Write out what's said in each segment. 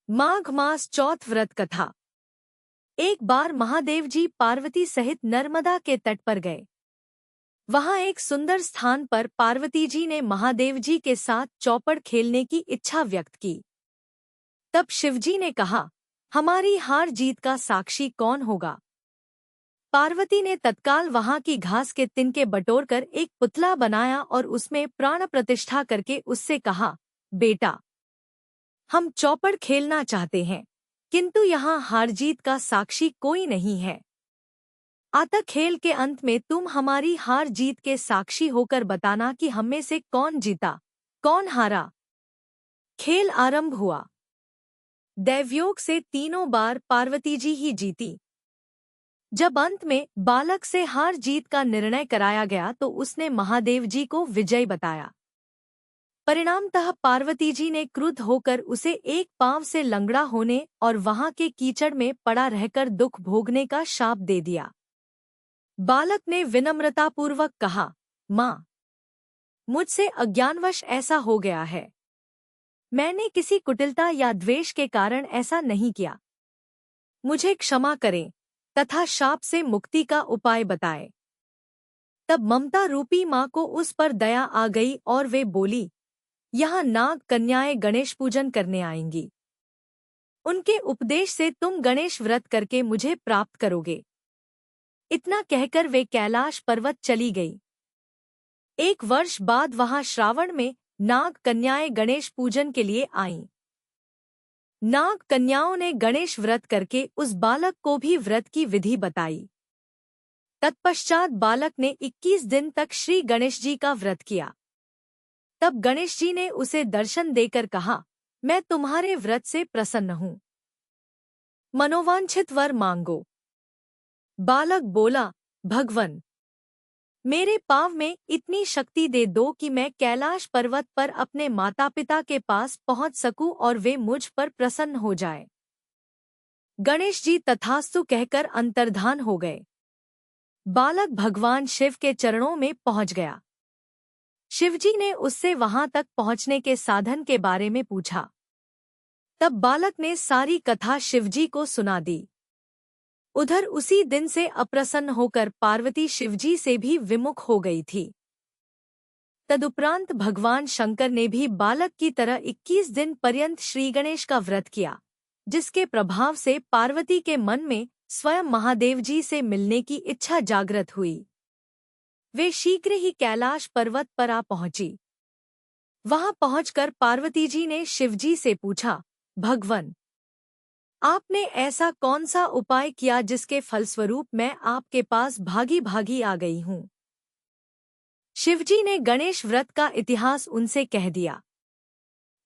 माघ मास चौथ व्रत कथा। एक बार महादेव जी पार्वती सहित नर्मदा के तट पर गए। वहां एक सुंदर स्थान पर पार्वती जी ने महादेव जी के साथ चौपड़ खेलने की इच्छा व्यक्त की। तब शिवजी ने कहा, हमारी हार जीत का साक्षी कौन होगा? पार्वती ने तत्काल वहां की घास के तिनके बटोरकर एक पुतला बनाया और उसमें प्राण प्रतिष्ठा करके उससे कहा, बेटा, हम चौपड़ खेलना चाहते हैं, किंतु यहाँ हार जीत का साक्षी कोई नहीं है। अतः खेल के अंत में तुम हमारी हार जीत के साक्षी होकर बताना कि हम में से कौन जीता, कौन हारा। खेल आरंभ हुआ। दैवयोग से तीनों बार पार्वती जी ही जीती। जब अंत में बालक से हार जीत का निर्णय कराया गया तो उसने महादेव जी को विजय बताया। परिणामतः पार्वती जी ने क्रुद्ध होकर उसे एक पांव से लंगड़ा होने और वहां के कीचड़ में पड़ा रहकर दुख भोगने का शाप दे दिया। बालक ने विनम्रतापूर्वक कहा, माँ, मुझसे अज्ञानवश ऐसा हो गया है। मैंने किसी कुटिलता या द्वेष के कारण ऐसा नहीं किया। मुझे क्षमा करें तथा शाप से मुक्ति का उपाय बताए। तब ममता रूपी माँ को उस पर दया आ गई और वे बोली, यहाँ नाग कन्याएं गणेश पूजन करने आएंगी। उनके उपदेश से तुम गणेश व्रत करके मुझे प्राप्त करोगे। इतना कहकर वे कैलाश पर्वत चली गई। एक वर्ष बाद वहां श्रावण में नाग कन्याएं गणेश पूजन के लिए आईं। नाग कन्याओं ने गणेश व्रत करके उस बालक को भी व्रत की विधि बताई। तत्पश्चात बालक ने 21 दिन तक श्री गणेश जी का व्रत किया। तब गणेश जी ने उसे दर्शन देकर कहा, मैं तुम्हारे व्रत से प्रसन्न हूँ। मनोवांछित वर मांगो। बालक बोला, भगवन, मेरे पांव में इतनी शक्ति दे दो कि मैं कैलाश पर्वत पर अपने माता पिता के पास पहुंच सकूं और वे मुझ पर प्रसन्न हो जाए। गणेश जी तथास्तु कहकर अंतर्धान हो गए। बालक भगवान शिव के चरणों में पहुंच गया। शिवजी ने उससे वहां तक पहुंचने के साधन के बारे में पूछा। तब बालक ने सारी कथा शिवजी को सुना दी। उधर उसी दिन से अप्रसन्न होकर पार्वती शिवजी से भी विमुख हो गई थी। तदुपरांत भगवान शंकर ने भी बालक की तरह 21 दिन पर्यंत श्रीगणेश का व्रत किया, जिसके प्रभाव से पार्वती के मन में स्वयं महादेव जी से मिलने की इच्छा जागृत हुई। वे शीघ्र ही कैलाश पर्वत पर आ पहुंची। वहां पहुंचकर पार्वती जी ने शिवजी से पूछा, भगवन, आपने ऐसा कौन सा उपाय किया जिसके फलस्वरूप मैं आपके पास भागी भागी आ गई हूँ? शिवजी ने गणेश व्रत का इतिहास उनसे कह दिया।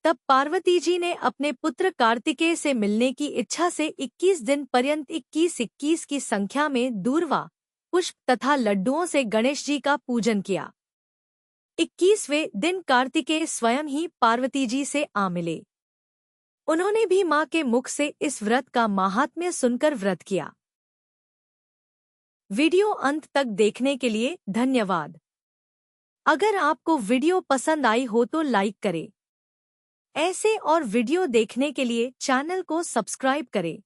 तब पार्वती जी ने अपने पुत्र कार्तिकेय से मिलने की इच्छा से 21 दिन पर्यंत 21-21 की संख्या में दूर्वा, पुष्प तथा लड्डुओं से गणेश जी का पूजन किया। 21वें दिन कार्तिकेय स्वयं ही पार्वती जी से आ मिले। उन्होंने भी मां के मुख से इस व्रत का माहात्म्य सुनकर व्रत किया। वीडियो अंत तक देखने के लिए धन्यवाद। अगर आपको वीडियो पसंद आई हो तो लाइक करें। ऐसे और वीडियो देखने के लिए चैनल को सब्सक्राइब करें।